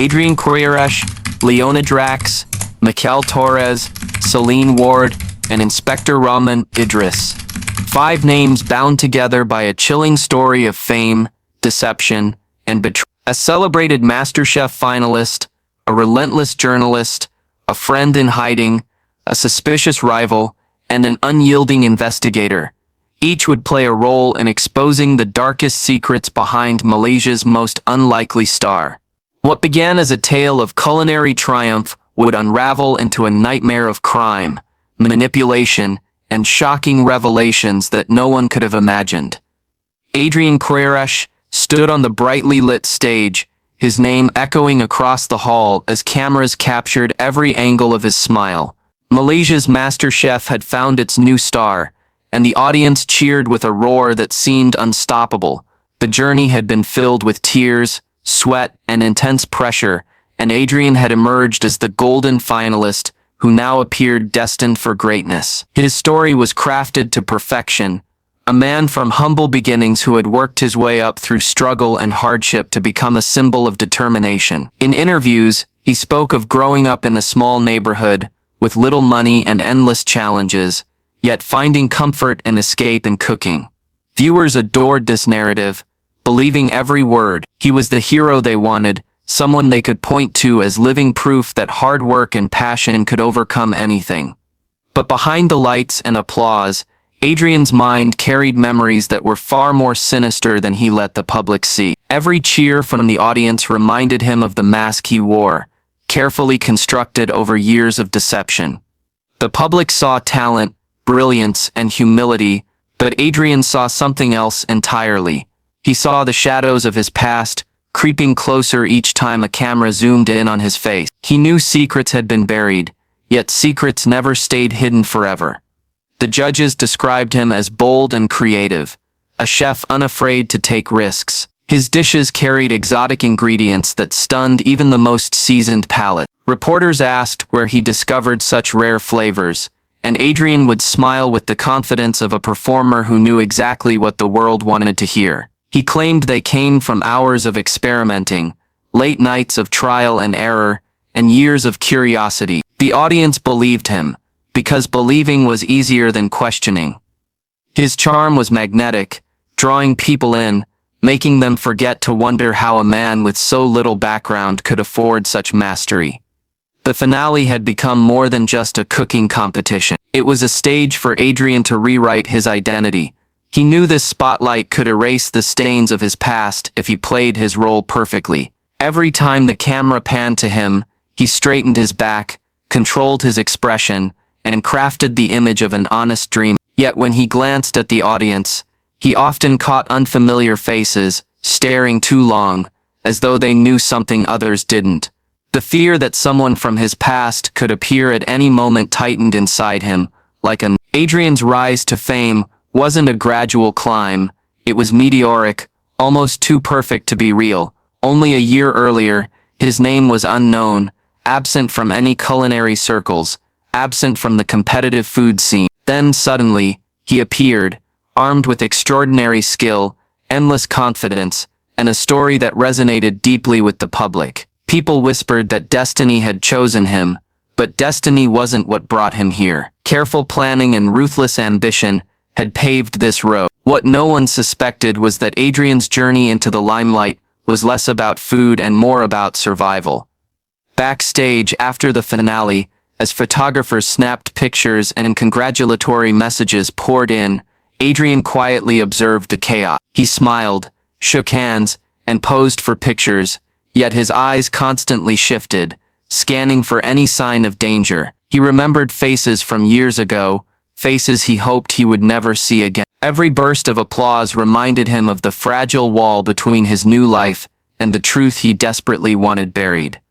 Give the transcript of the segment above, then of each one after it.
Adrian Quresh, Leona Drax, Mikel Torres, Celine Ward, and Inspector Rahman Idris. 5 names bound together by a chilling story of fame, deception, and betrayal. A celebrated MasterChef finalist, a relentless journalist, a friend in hiding, a suspicious rival, and an unyielding investigator. Each would play a role in exposing the darkest secrets behind Malaysia's most unlikely star. What began as a tale of culinary triumph would unravel into a nightmare of crime, manipulation, and shocking revelations that no one could have imagined. Adrian Quresh stood on the brightly lit stage, his name echoing across the hall as cameras captured every angle of his smile. Malaysia's MasterChef had found its new star, and the audience cheered with a roar that seemed unstoppable. The journey had been filled with tears, sweat, and intense pressure, and Adrian had emerged as the golden finalist who now appeared destined for greatness. His story was crafted to perfection, a man from humble beginnings who had worked his way up through struggle and hardship to become a symbol of determination. In interviews, he spoke of growing up in a small neighborhood, with little money and endless challenges, yet finding comfort and escape in cooking. Viewers adored this narrative, believing every word. He was the hero they wanted, someone they could point to as living proof that hard work and passion could overcome anything. But behind the lights and applause, Adrian's mind carried memories that were far more sinister than he let the public see. Every cheer from the audience reminded him of the mask he wore, carefully constructed over years of deception. The public saw talent, brilliance, and humility, but Adrian saw something else entirely. He saw the shadows of his past, creeping closer each time a camera zoomed in on his face. He knew secrets had been buried, yet secrets never stayed hidden forever. The judges described him as bold and creative, a chef unafraid to take risks. His dishes carried exotic ingredients that stunned even the most seasoned palate. Reporters asked where he discovered such rare flavors, and Adrian would smile with the confidence of a performer who knew exactly what the world wanted to hear. He claimed they came from hours of experimenting, late nights of trial and error, and years of curiosity. The audience believed him, because believing was easier than questioning. His charm was magnetic, drawing people in, making them forget to wonder how a man with so little background could afford such mastery. The finale had become more than just a cooking competition. It was a stage for Adrian to rewrite his identity. He knew this spotlight could erase the stains of his past if he played his role perfectly. Every time the camera panned to him, he straightened his back, controlled his expression, and crafted the image of an honest dreamer. Yet when he glanced at the audience, he often caught unfamiliar faces, staring too long, as though they knew something others didn't. The fear that someone from his past could appear at any moment tightened inside him, like an. Adrian's rise to fame wasn't a gradual climb, it was meteoric, almost too perfect to be real. Only a year earlier, his name was unknown, absent from any culinary circles, absent from the competitive food scene. Then suddenly, he appeared, armed with extraordinary skill, endless confidence, and a story that resonated deeply with the public. People whispered that destiny had chosen him, but destiny wasn't what brought him here. Careful planning and ruthless ambition had paved this road. What no one suspected was that Adrian's journey into the limelight was less about food and more about survival. Backstage after the finale, as photographers snapped pictures and congratulatory messages poured in, Adrian quietly observed the chaos. He smiled, shook hands, and posed for pictures, yet his eyes constantly shifted, scanning for any sign of danger. He remembered faces from years ago, faces he hoped he would never see again. Every burst of applause reminded him of the fragile wall between his new life and the truth he desperately wanted buried.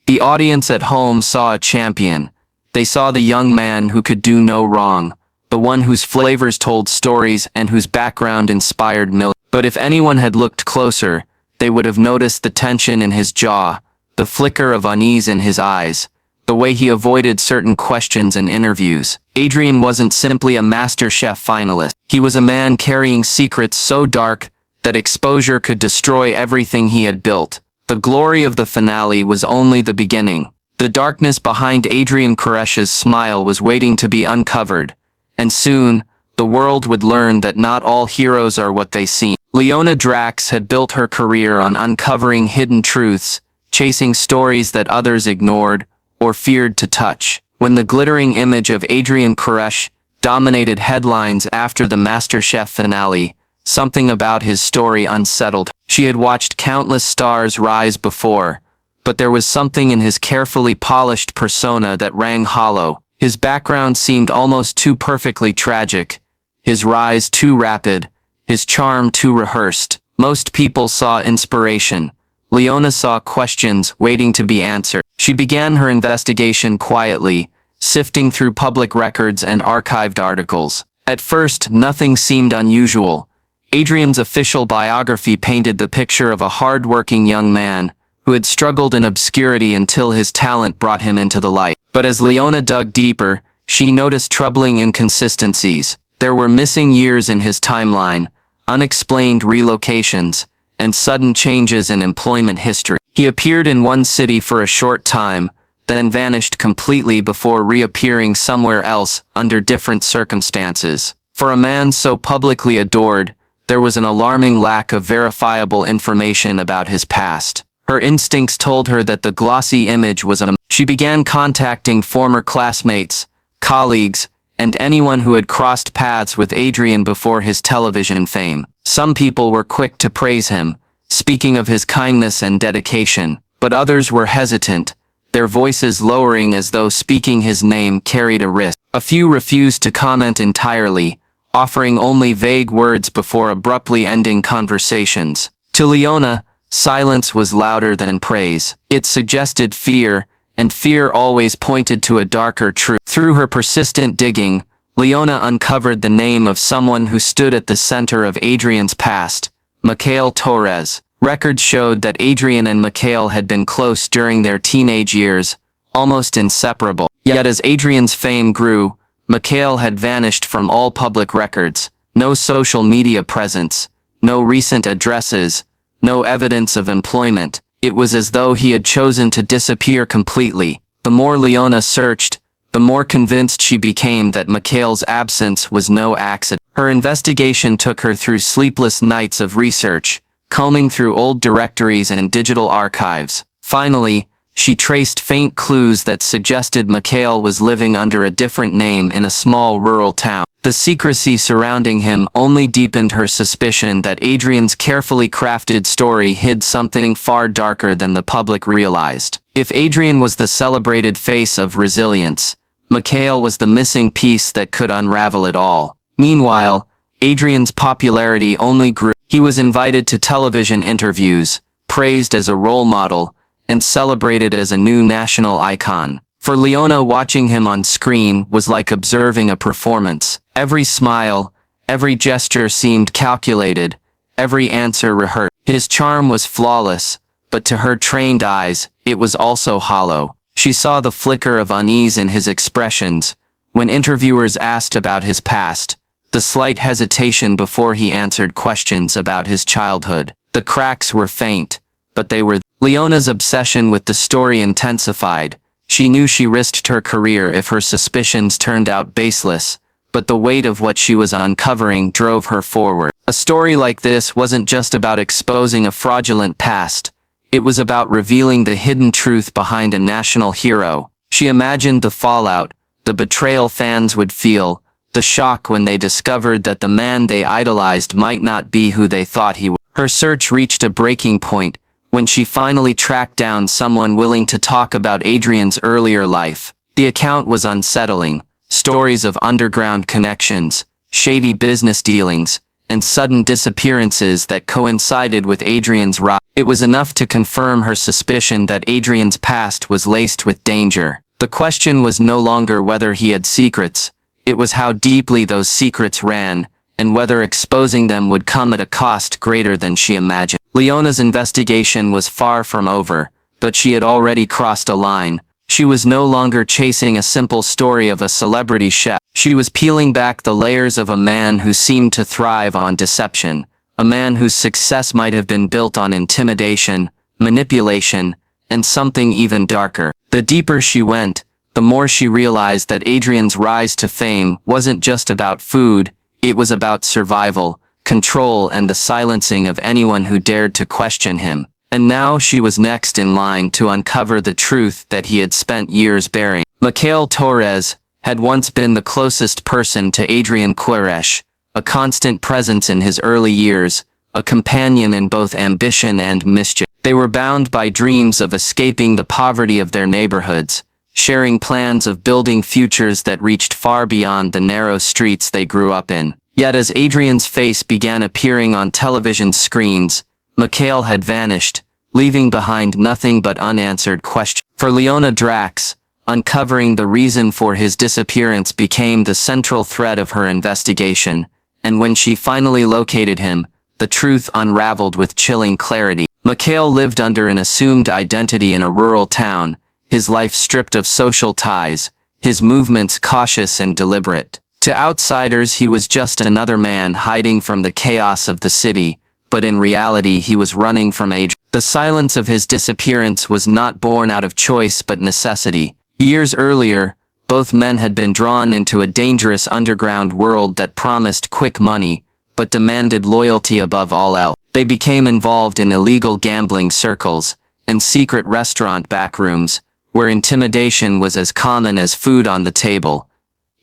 The audience at home saw a champion. They saw the young man who could do no wrong, the one whose flavors told stories and whose background inspired millions. But if anyone had looked closer, they would have noticed the tension in his jaw, the flicker of unease in his eyes, the way he avoided certain questions in interviews. Adrian wasn't simply a MasterChef finalist. He was a man carrying secrets so dark that exposure could destroy everything he had built. The glory of the finale was only the beginning. The darkness behind Adrian Quresh's smile was waiting to be uncovered, and soon, the world would learn that not all heroes are what they seem. Leona Drax had built her career on uncovering hidden truths, chasing stories that others ignored or feared to touch. When the glittering image of Adrian Quresh dominated headlines after the MasterChef finale, something about his story unsettled her. She had watched countless stars rise before, but there was something in his carefully polished persona that rang hollow. His background seemed almost too perfectly tragic, his rise too rapid, his charm too rehearsed. Most people saw inspiration. Leona saw questions waiting to be answered. She began her investigation quietly, sifting through public records and archived articles. At first, nothing seemed unusual. Adrian's official biography painted the picture of a hard-working young man who had struggled in obscurity until his talent brought him into the light. But as Leona dug deeper, she noticed troubling inconsistencies. There were missing years in his timeline, unexplained relocations, and sudden changes in employment history. He appeared in one city for a short time, then vanished completely before reappearing somewhere else under different circumstances. For a man so publicly adored, there was an alarming lack of verifiable information about his past. Her instincts told her that the glossy image was She began contacting former classmates, colleagues, and anyone who had crossed paths with Adrian before his television fame. Some people were quick to praise him, speaking of his kindness and dedication, but others were hesitant, their voices lowering as though speaking his name carried a risk. A few refused to comment entirely, offering only vague words before abruptly ending conversations. To Leona, silence was louder than praise. It suggested fear, and fear always pointed to a darker truth. Through her persistent digging, Leona uncovered the name of someone who stood at the center of Adrian's past, Mikhail Torres. Records showed that Adrian and Mikhail had been close during their teenage years, almost inseparable. Yet as Adrian's fame grew, Mikhail had vanished from all public records. No social media presence, no recent addresses, no evidence of employment. It was as though he had chosen to disappear completely. The more Leona searched, the more convinced she became that Mikhail's absence was no accident. Her investigation took her through sleepless nights of research, combing through old directories and digital archives. Finally, she traced faint clues that suggested Mikhail was living under a different name in a small rural town. The secrecy surrounding him only deepened her suspicion that Adrian's carefully crafted story hid something far darker than the public realized. If Adrian was the celebrated face of resilience, Mikhail was the missing piece that could unravel it all. Meanwhile, Adrian's popularity only grew. He was invited to television interviews, praised as a role model, and celebrated as a new national icon. For Leona, watching him on screen was like observing a performance. Every smile, every gesture seemed calculated, every answer rehearsed. His charm was flawless, but to her trained eyes, it was also hollow. She saw the flicker of unease in his expressions when interviewers asked about his past, the slight hesitation before he answered questions about his childhood. The cracks were faint, but they were. Leona's obsession with the story intensified. She knew she risked her career if her suspicions turned out baseless, but the weight of what she was uncovering drove her forward. A story like this wasn't just about exposing a fraudulent past. It was about revealing the hidden truth behind a national hero. She imagined the fallout, the betrayal fans would feel, the shock when they discovered that the man they idolized might not be who they thought he was. Her search reached a breaking point when she finally tracked down someone willing to talk about Adrian's earlier life. The account was unsettling. Stories of underground connections, shady business dealings, and sudden disappearances that coincided with Adrian's rise. It was enough to confirm her suspicion that Adrian's past was laced with danger. The question was no longer whether he had secrets, it was how deeply those secrets ran, and whether exposing them would come at a cost greater than she imagined. Leona's investigation was far from over, but she had already crossed a line. She was no longer chasing a simple story of a celebrity chef. She was peeling back the layers of a man who seemed to thrive on deception, a man whose success might have been built on intimidation, manipulation, and something even darker. The deeper she went, the more she realized that Adrian's rise to fame wasn't just about food, it was about survival, control, and the silencing of anyone who dared to question him. And now she was next in line to uncover the truth that he had spent years burying. Mikhail Torres had once been the closest person to Adrian Quresh, a constant presence in his early years, a companion in both ambition and mischief. They were bound by dreams of escaping the poverty of their neighborhoods, sharing plans of building futures that reached far beyond the narrow streets they grew up in. Yet as Adrian's face began appearing on television screens, Mikhail had vanished, leaving behind nothing but unanswered questions. For Leona Drax, uncovering the reason for his disappearance became the central thread of her investigation, and when she finally located him, the truth unraveled with chilling clarity. Mikhail lived under an assumed identity in a rural town, his life stripped of social ties, his movements cautious and deliberate. To outsiders he was just another man hiding from the chaos of the city, but in reality he was running from Adrian. The silence of his disappearance was not born out of choice but necessity. Years earlier, both men had been drawn into a dangerous underground world that promised quick money, but demanded loyalty above all else. They became involved in illegal gambling circles and secret restaurant backrooms, where intimidation was as common as food on the table.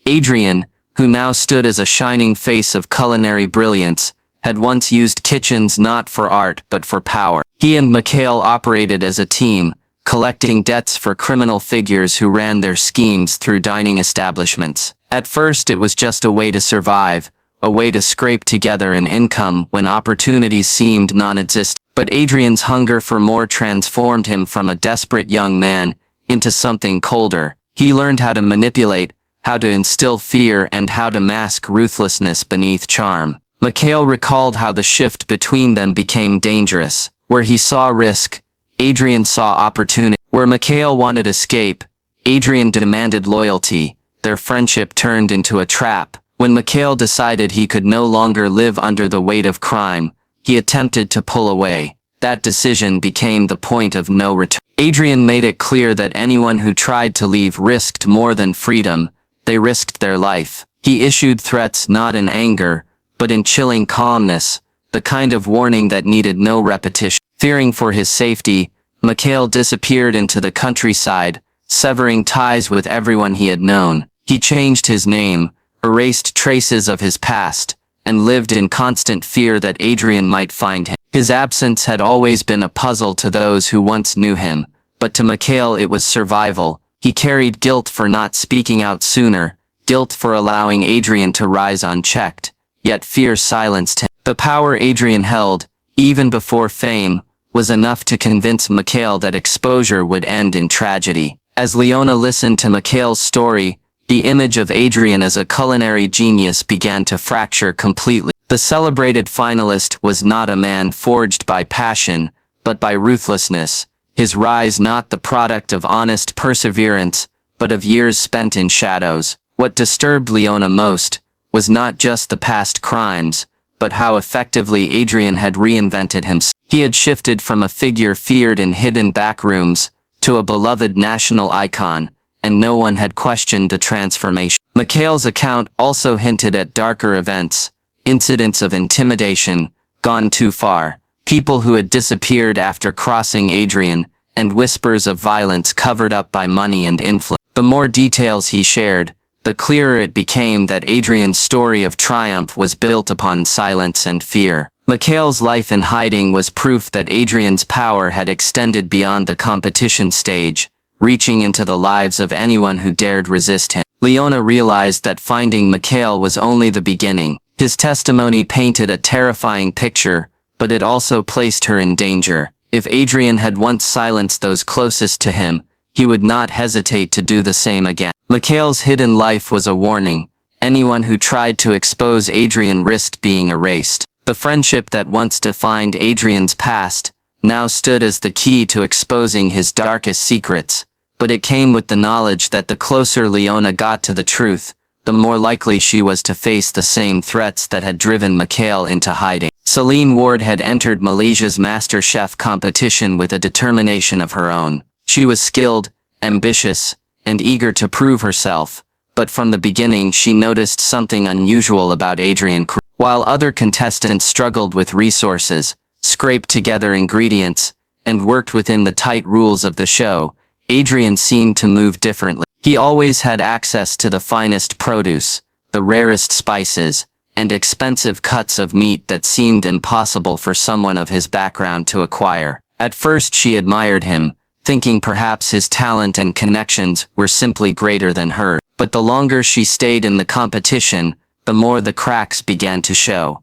Adrian, who now stood as a shining face of culinary brilliance, had once used kitchens not for art but for power. He and Mikhail operated as a team, collecting debts for criminal figures who ran their schemes through dining establishments. At first it was just a way to survive, a way to scrape together an income when opportunities seemed non-existent. But Adrian's hunger for more transformed him from a desperate young man into something colder. He learned how to manipulate, how to instill fear, and how to mask ruthlessness beneath charm. Mikhail recalled how the shift between them became dangerous. Where he saw risk, Adrian saw opportunity. Where Mikhail wanted escape, Adrian demanded loyalty. Their friendship turned into a trap. When Mikhail decided he could no longer live under the weight of crime, he attempted to pull away. That decision became the point of no return. Adrian made it clear that anyone who tried to leave risked more than freedom. They risked their life. He issued threats not in anger, but in chilling calmness, the kind of warning that needed no repetition. Fearing for his safety, Mikhail disappeared into the countryside, severing ties with everyone he had known. He changed his name, erased traces of his past, and lived in constant fear that Adrian might find him. His absence had always been a puzzle to those who once knew him, but to Mikhail it was survival. He carried guilt for not speaking out sooner, guilt for allowing Adrian to rise unchecked, yet fear silenced him. The power Adrian held, even before fame, was enough to convince Mikhail that exposure would end in tragedy. As Leona listened to Mikhail's story, the image of Adrian as a culinary genius began to fracture completely. The celebrated finalist was not a man forged by passion, but by ruthlessness, his rise not the product of honest perseverance, but of years spent in shadows. What disturbed Leona most was not just the past crimes, but how effectively Adrian had reinvented himself. He had shifted from a figure feared in hidden backrooms to a beloved national icon, and no one had questioned the transformation. Mikhail's account also hinted at darker events, incidents of intimidation, gone too far, people who had disappeared after crossing Adrian, and whispers of violence covered up by money and influence. The more details he shared, the clearer it became that Adrian's story of triumph was built upon silence and fear. Mikhail's life in hiding was proof that Adrian's power had extended beyond the competition stage, reaching into the lives of anyone who dared resist him. Leona realized that finding Mikhail was only the beginning. His testimony painted a terrifying picture, but it also placed her in danger. If Adrian had once silenced those closest to him, he would not hesitate to do the same again. Mikhail's hidden life was a warning. Anyone who tried to expose Adrian risked being erased. The friendship that once defined Adrian's past now stood as the key to exposing his darkest secrets, but it came with the knowledge that the closer Leona got to the truth, the more likely she was to face the same threats that had driven Mikhail into hiding. Celine Ward had entered Malaysia's MasterChef competition with a determination of her own. She was skilled, ambitious, and eager to prove herself, but from the beginning she noticed something unusual about Adrian Quresh. While other contestants struggled with resources, scraped together ingredients, and worked within the tight rules of the show, Adrian seemed to move differently. He always had access to the finest produce, the rarest spices, and expensive cuts of meat that seemed impossible for someone of his background to acquire. At first she admired him, thinking perhaps his talent and connections were simply greater than hers. But the longer she stayed in the competition, the more the cracks began to show.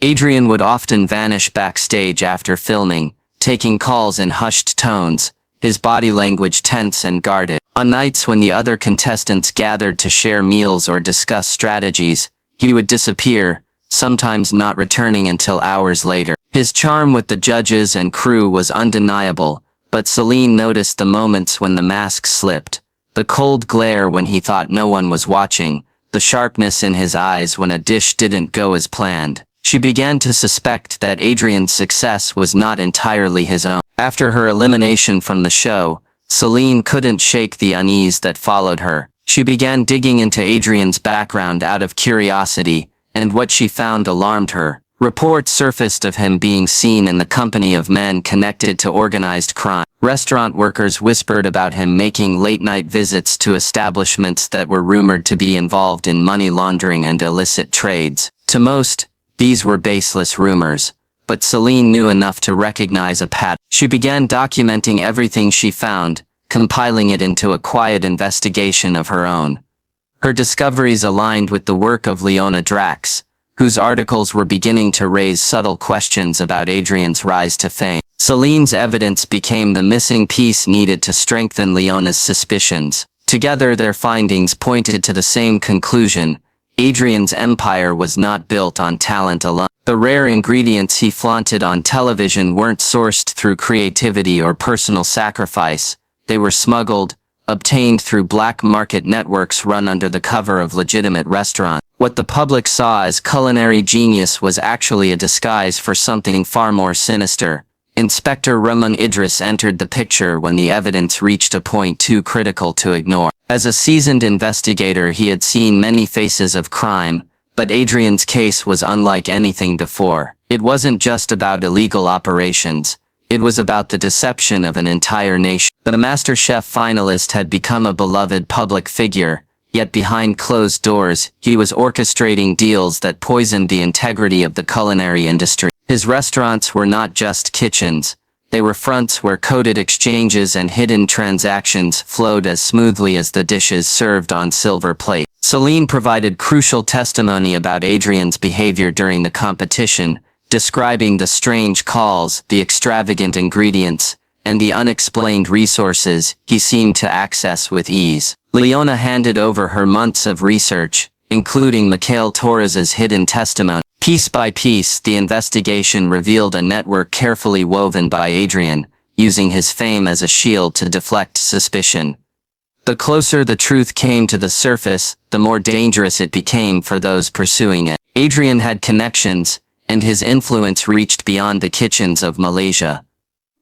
Adrian would often vanish backstage after filming, taking calls in hushed tones, his body language tense and guarded. On nights when the other contestants gathered to share meals or discuss strategies, he would disappear, sometimes not returning until hours later. His charm with the judges and crew was undeniable, but Celine noticed the moments when the mask slipped, the cold glare when he thought no one was watching, the sharpness in his eyes when a dish didn't go as planned. She began to suspect that Adrian's success was not entirely his own. After her elimination from the show, Celine couldn't shake the unease that followed her. She began digging into Adrian's background out of curiosity, and what she found alarmed her. Reports surfaced of him being seen in the company of men connected to organized crime. Restaurant workers whispered about him making late-night visits to establishments that were rumored to be involved in money laundering and illicit trades. To most, these were baseless rumors, but Celine knew enough to recognize a pattern. She began documenting everything she found, compiling it into a quiet investigation of her own. Her discoveries aligned with the work of Leona Drax, whose articles were beginning to raise subtle questions about Adrian's rise to fame. Celine's evidence became the missing piece needed to strengthen Leona's suspicions. Together their findings pointed to the same conclusion: Adrian's empire was not built on talent alone. The rare ingredients he flaunted on television weren't sourced through creativity or personal sacrifice. They were smuggled, obtained through black market networks run under the cover of legitimate restaurants. What the public saw as culinary genius was actually a disguise for something far more sinister. Inspector Rahman Idris entered the picture when the evidence reached a point too critical to ignore. As a seasoned investigator, he had seen many faces of crime, but Adrian's case was unlike anything before. It wasn't just about illegal operations. It was about the deception of an entire nation. The MasterChef finalist had become a beloved public figure, yet behind closed doors, he was orchestrating deals that poisoned the integrity of the culinary industry. His restaurants were not just kitchens. They were fronts where coded exchanges and hidden transactions flowed as smoothly as the dishes served on silver plates. Celine provided crucial testimony about Adrian's behavior during the competition, describing the strange calls, the extravagant ingredients, and the unexplained resources he seemed to access with ease. Leona handed over her months of research, including Mikhail Torres's hidden testimony. Piece by piece, the investigation revealed a network carefully woven by Adrian, using his fame as a shield to deflect suspicion. The closer the truth came to the surface, the more dangerous it became for those pursuing it. Adrian had connections, and his influence reached beyond the kitchens of Malaysia.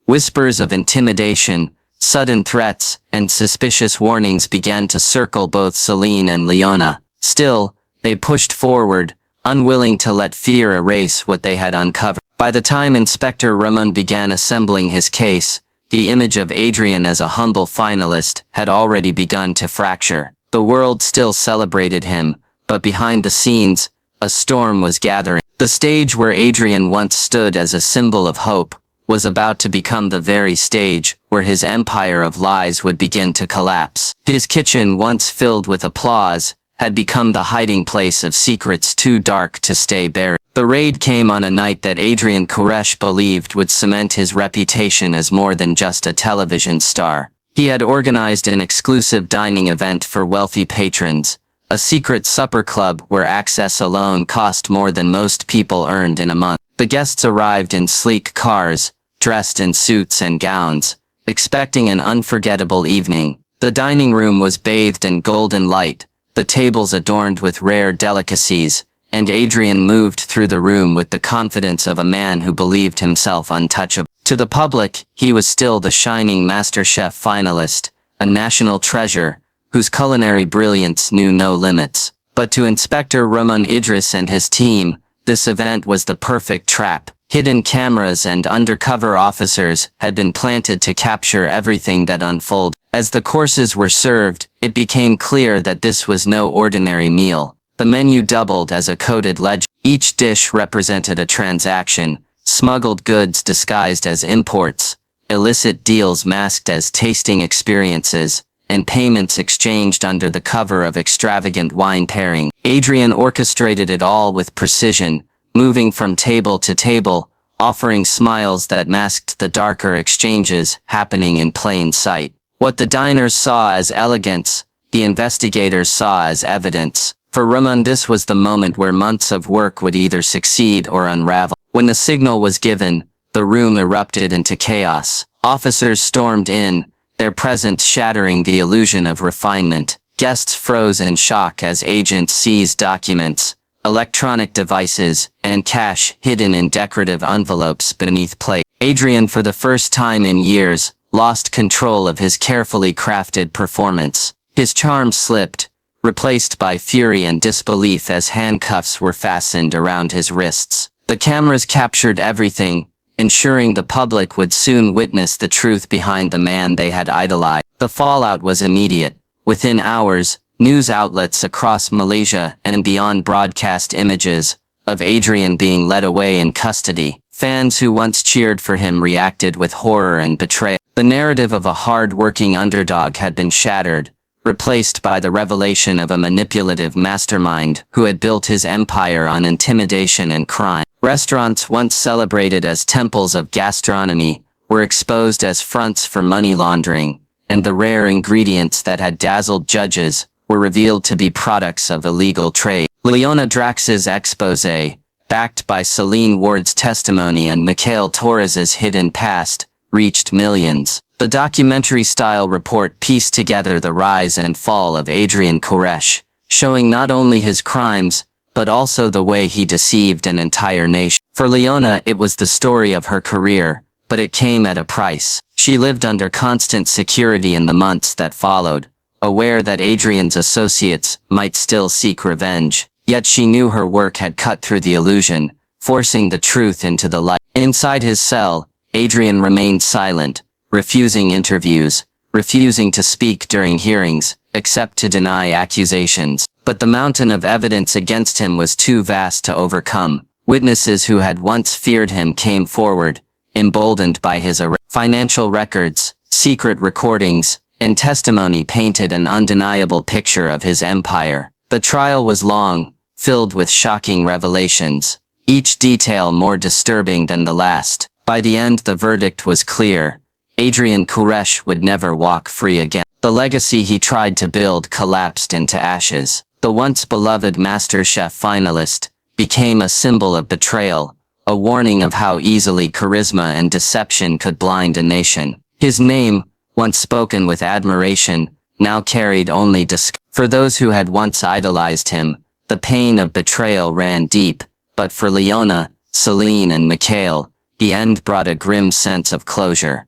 Whispers of intimidation, sudden threats, and suspicious warnings began to circle both Celine and Leona. Still, they pushed forward, unwilling to let fear erase what they had uncovered. By the time Inspector Rahman began assembling his case, the image of Adrian as a humble finalist had already begun to fracture. The world still celebrated him, but behind the scenes, a storm was gathering. The stage where Adrian once stood as a symbol of hope was about to become the very stage where his empire of lies would begin to collapse. His kitchen, once filled with applause, had become the hiding place of secrets too dark to stay buried. The raid came on a night that Adrian Quresh believed would cement his reputation as more than just a television star. He had organized an exclusive dining event for wealthy patrons, a secret supper club where access alone cost more than most people earned in a month. The guests arrived in sleek cars, dressed in suits and gowns, expecting an unforgettable evening. The dining room was bathed in golden light, the tables adorned with rare delicacies, and Adrian moved through the room with the confidence of a man who believed himself untouchable. To the public, he was still the shining MasterChef finalist, a national treasure, whose culinary brilliance knew no limits. But to Inspector Rahman Idris and his team, this event was the perfect trap. Hidden cameras and undercover officers had been planted to capture everything that unfolded. As the courses were served, it became clear that this was no ordinary meal. The menu doubled as a coded ledger. Each dish represented a transaction, smuggled goods disguised as imports, illicit deals masked as tasting experiences, and payments exchanged under the cover of extravagant wine pairing. Adrian orchestrated it all with precision, moving from table to table, offering smiles that masked the darker exchanges happening in plain sight. What the diners saw as elegance, the investigators saw as evidence. For Rahman, this was the moment where months of work would either succeed or unravel. When the signal was given, the room erupted into chaos. Officers stormed in, their presence shattering the illusion of refinement. Guests froze in shock as agents seized documents, electronic devices, and cash hidden in decorative envelopes beneath plates. Adrian, for the first time in years, lost control of his carefully crafted performance. His charm slipped, replaced by fury and disbelief as handcuffs were fastened around his wrists. The cameras captured everything, ensuring the public would soon witness the truth behind the man they had idolized. The fallout was immediate. Within hours, news outlets across Malaysia and beyond broadcast images of Adrian being led away in custody. Fans who once cheered for him reacted with horror and betrayal. The narrative of a hard-working underdog had been shattered, replaced by the revelation of a manipulative mastermind who had built his empire on intimidation and crime. Restaurants once celebrated as temples of gastronomy were exposed as fronts for money laundering, and the rare ingredients that had dazzled judges were revealed to be products of illegal trade. Leona Drax's expose, backed by Celine Ward's testimony and Mikhail Torres's hidden past, reached millions. The documentary-style report pieced together the rise and fall of Adrian Quresh, showing not only his crimes, but also the way he deceived an entire nation. For Leona, it was the story of her career, but it came at a price. She lived under constant security in the months that followed, aware that Adrian's associates might still seek revenge. Yet she knew her work had cut through the illusion, forcing the truth into the light. Inside his cell, Adrian remained silent, refusing interviews, refusing to speak during hearings, except to deny accusations. But the mountain of evidence against him was too vast to overcome. Witnesses who had once feared him came forward, emboldened by his arrest. Financial records, secret recordings, and testimony painted an undeniable picture of his empire. The trial was long, filled with shocking revelations, each detail more disturbing than the last. By the end, the verdict was clear. Adrian Quresh would never walk free again. The legacy he tried to build collapsed into ashes. The once beloved MasterChef finalist became a symbol of betrayal, a warning of how easily charisma and deception could blind a nation. His name, once spoken with admiration, now carried only disgust. For those who had once idolized him, the pain of betrayal ran deep, but for Leona, Celine and Mikhail, the end brought a grim sense of closure.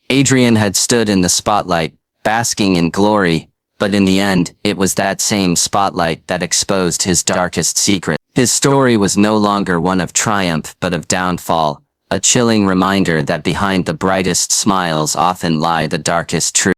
Adrian had stood in the spotlight, basking in glory, but in the end, it was that same spotlight that exposed his darkest secret. His story was no longer one of triumph but of downfall, a chilling reminder that behind the brightest smiles often lie the darkest truths.